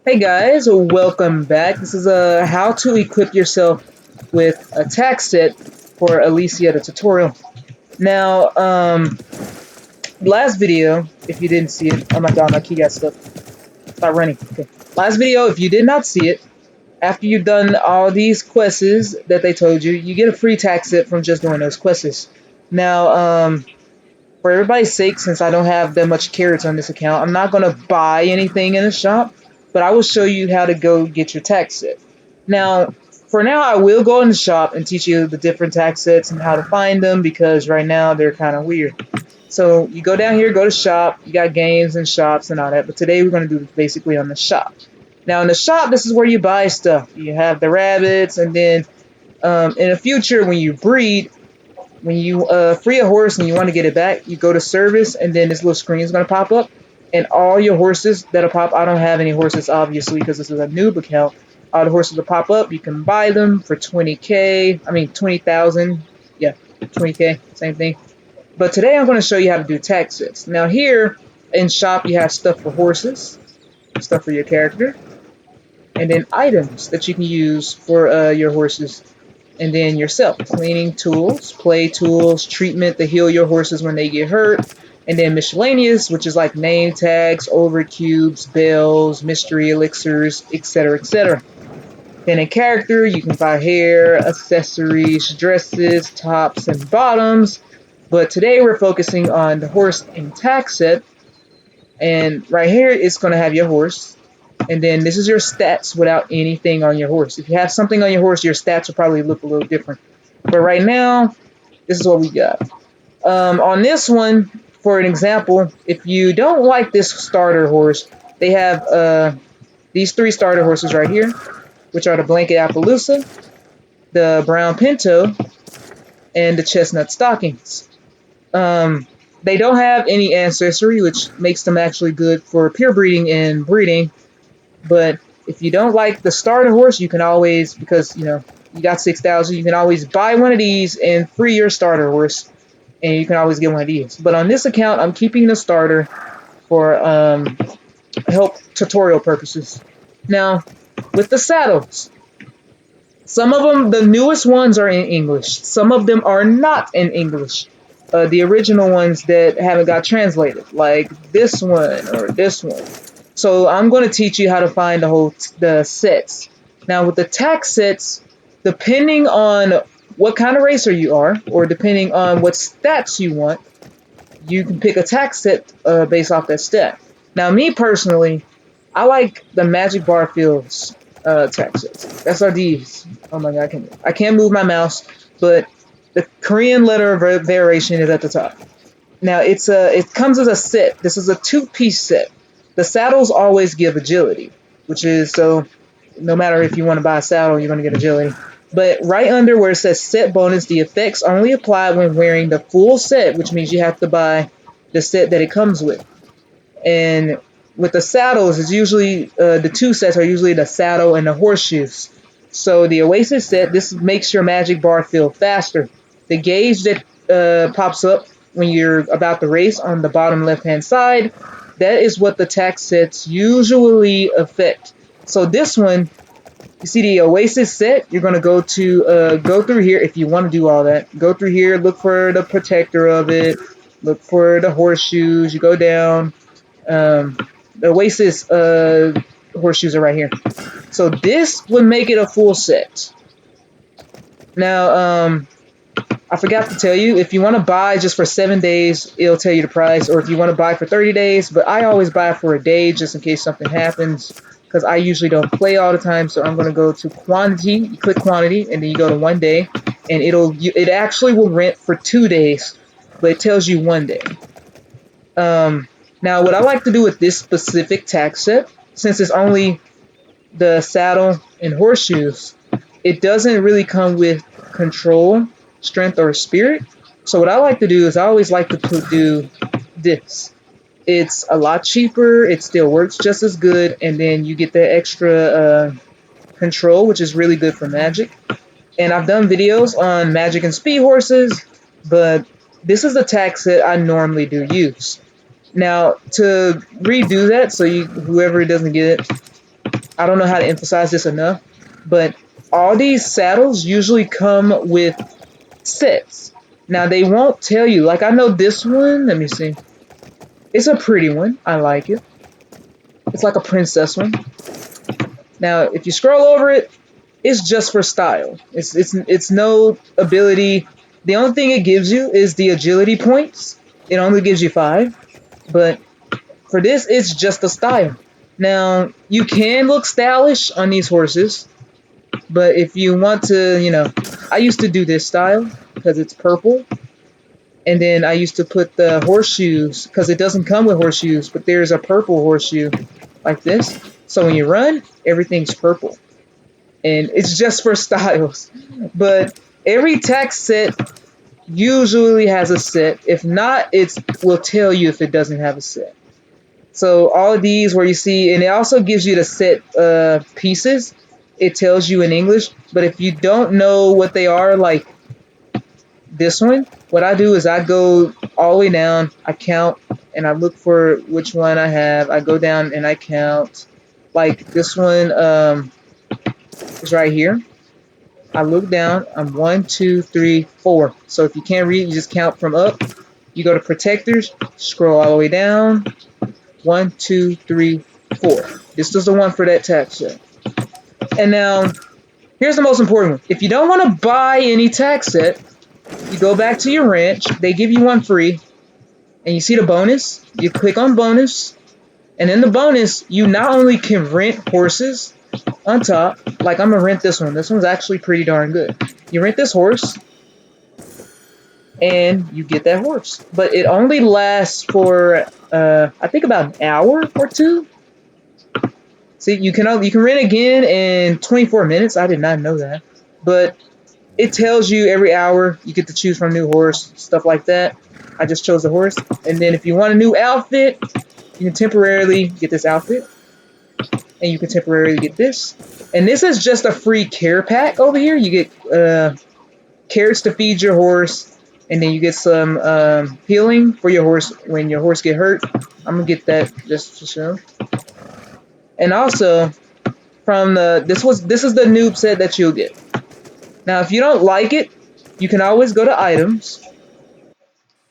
Hey guys, welcome back. This is a how to equip yourself with a tack set for Alicia the tutorial. Now, last video, if you didn't see it, oh my god, my key got stuck. Stop running. Okay. Last video, if you did not see it, after you've done all these quests that they told you, you get a free tack set from just doing those quests. Now, for everybody's sake, since I don't have that much carrots on this account, I'm not going to buy anything in the shop, but I will show you how to go get your tack set. Now, for now, I will go in the shop and teach you the different tack sets and how to find them because right now they're kind of weird. So you go down here, go to shop, you got games and shops and all that, but today we're going to do this basically on the shop. Now in the shop, this is where you buy stuff. You have the rabbits, and then in the future when you breed, when you free a horse and you want to get it back, you go to service, and then this little screen is going to pop up, and all your horses that'll pop. I don't have any horses, obviously, because this is a noob account. All the horses will pop up. You can buy them for 20k. I mean 20,000. Yeah, 20k, same thing. But today I'm going to show you how to do tack sets. Now here in shop, you have stuff for horses, stuff for your character, and then items that you can use for your horses, and then yourself, cleaning tools, play tools, treatment to heal your horses when they get hurt, and then miscellaneous, which is like name tags, overcubes, bells, mystery elixirs, etc., etc. Then in character, you can buy hair, accessories, dresses, tops, and bottoms. But today we're focusing on the horse and tack set. And right here, it's going to have your horse. And then this is your stats without anything on your horse. If you have something on your horse, your stats will probably look a little different. But right now, this is what we got. On this one, for an example, if you don't like this starter horse, they have these three starter horses right here, which are the Blanket Appaloosa, the Brown Pinto, and the Chestnut Stockings. They don't have any ancestry, which makes them actually good for pure breeding and breeding. But if you don't like the starter horse, you can always, because you got 6,000, you can always buy one of these and free your starter horse, and you can always get one of these. But on this account, I'm keeping the starter for help tutorial purposes. Now, with the saddles, some of them, the newest ones are in English. Some of them are not in English. The original ones that haven't got translated, like this one or this one. So I'm going to teach you how to find the sets. Now with the tack sets, depending on what kind of racer you are, or depending on what stats you want, you can pick a tack set based off that stat. Now me personally, I like the Magic Barfield's tack sets. That's our D's. Oh my god, I can't move my mouse, but the Korean letter variation is at the top. Now it comes as a set. This is a two-piece set. The saddles always give agility, which is so no matter if you want to buy a saddle, you're going to get agility. But right under where it says set bonus, the effects only apply when wearing the full set, which means you have to buy the set that it comes with. And with the saddles, it's usually the two sets are usually the saddle and the horseshoes. So the Oasis set, this makes your magic bar feel faster. The gauge that pops up when you're about to race on the bottom left-hand side, that is what the tack sets usually affect. So this one, you see the Oasis set, you're going to go through here if you want to do all that. Go through here, look for the protector of it, look for the horseshoes, you go down. The Oasis horseshoes are right here. So this would make it a full set. Now, I forgot to tell you, if you want to buy just for 7 days, it'll tell you the price, or if you want to buy for 30 days, but I always buy for a day just in case something happens, because I usually don't play all the time, so I'm going to go to quantity, you click quantity, and then you go to 1 day, and it actually will rent for 2 days, but it tells you 1 day. Now what I like to do with this specific tack set, since it's only the saddle and horseshoes, it doesn't really come with control, strength, or spirit. So what I like to do is I always like to do this. It's a lot cheaper, it still works just as good, and then you get the extra control, which is really good for magic. And I've done videos on magic and speed horses, but this is the tack set I normally do use. Now to redo that, so whoever doesn't get it, I don't know how to emphasize this enough, but all these saddles usually come with sets. Now they won't tell you. Like I know this one. Let me see. It's a pretty one. I like it. It's like a princess one. Now if you scroll over it, it's just for style. It's no ability. The only thing it gives you is the agility points. It only gives you 5, but for this, it's just a style. Now you can look stylish on these horses, but if you want to, I used to do this style because it's purple, and then I used to put the horseshoes because it doesn't come with horseshoes, but there's a purple horseshoe like this. So when you run, everything's purple, and it's just for styles. But every tack set usually has a set. If not, it will tell you if it doesn't have a set. So all of these where you see, and it also gives you the set pieces. It tells you in English, but if you don't know what they are, like this one, what I do is I go all the way down, I count, and I look for which one I have. I go down and I count. Like this one is right here. I look down. I'm 1, 2, 3, 4. So if you can't read, you just count from up. You go to protectors, scroll all the way down. 1, 2, 3, 4. This is the one for that tack set. And now, here's the most important one. If you don't want to buy any tack set, you go back to your ranch. They give you one free. And you see the bonus. You click on bonus. And in the bonus, you not only can rent horses on top. Like, I'm going to rent this one. This one's actually pretty darn good. You rent this horse. And you get that horse. But it only lasts for, I think, about an hour or two. See, you can rent again in 24 minutes. I did not know that. But it tells you every hour you get to choose from a new horse, stuff like that. I just chose a horse. And then if you want a new outfit, you can temporarily get this outfit. And you can temporarily get this. And this is just a free care pack over here. You get carrots to feed your horse. And then you get some healing for your horse when your horse get hurt. I'm going to get that just to show. And also, from this is the noob set that you'll get. Now, if you don't like it, you can always go to items.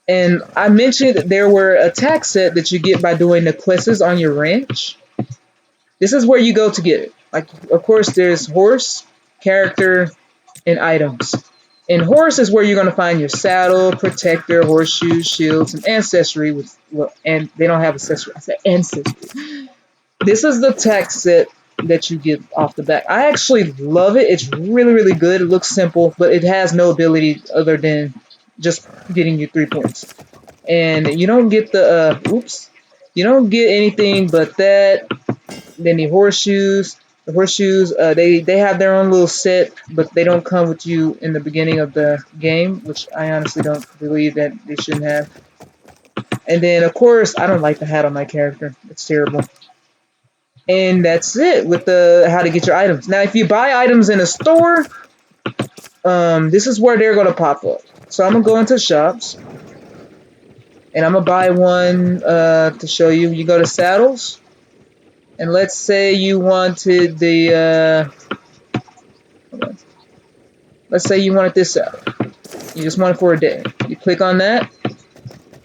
And I mentioned there were a tack set that you get by doing the quests on your ranch. This is where you go to get it. Like, of course, there's horse, character, and items. And horse is where you're going to find your saddle, protector, horseshoes, shields, and ancestry. And they don't have accessory. I said ancestry. This is the tack set that you get off the bat. I actually love it. It's really, really good. It looks simple, but it has no ability other than just getting you 3 points. And you don't get the, you don't get anything but that. Then the horseshoes. The horseshoes, they have their own little set, but they don't come with you in the beginning of the game, which I honestly don't believe that they shouldn't have. And then, of course, I don't like the hat on my character. It's terrible. And that's it with the how to get your items. Now, if you buy items in a store, this is where they're going to pop up. So I'm going to go into shops. And I'm going to buy one to show you. You go to saddles. And let's say you wanted the... let's say you wanted this saddle. You just want it for a day. You click on that.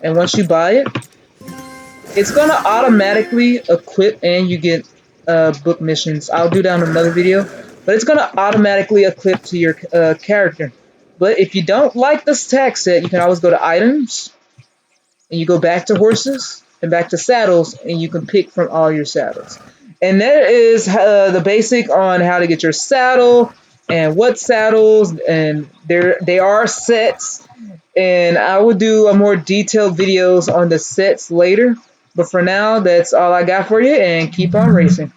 And once you buy it, it's going to automatically equip and you get book missions. I'll do that in another video. But it's going to automatically equip to your character. But if you don't like this tack set, you can always go to items. And you go back to horses and back to saddles. And you can pick from all your saddles. And there is the basic on how to get your saddle. And what saddles. And they are sets. And I will do a more detailed videos on the sets later. But for now, that's all I got for you. And keep on racing.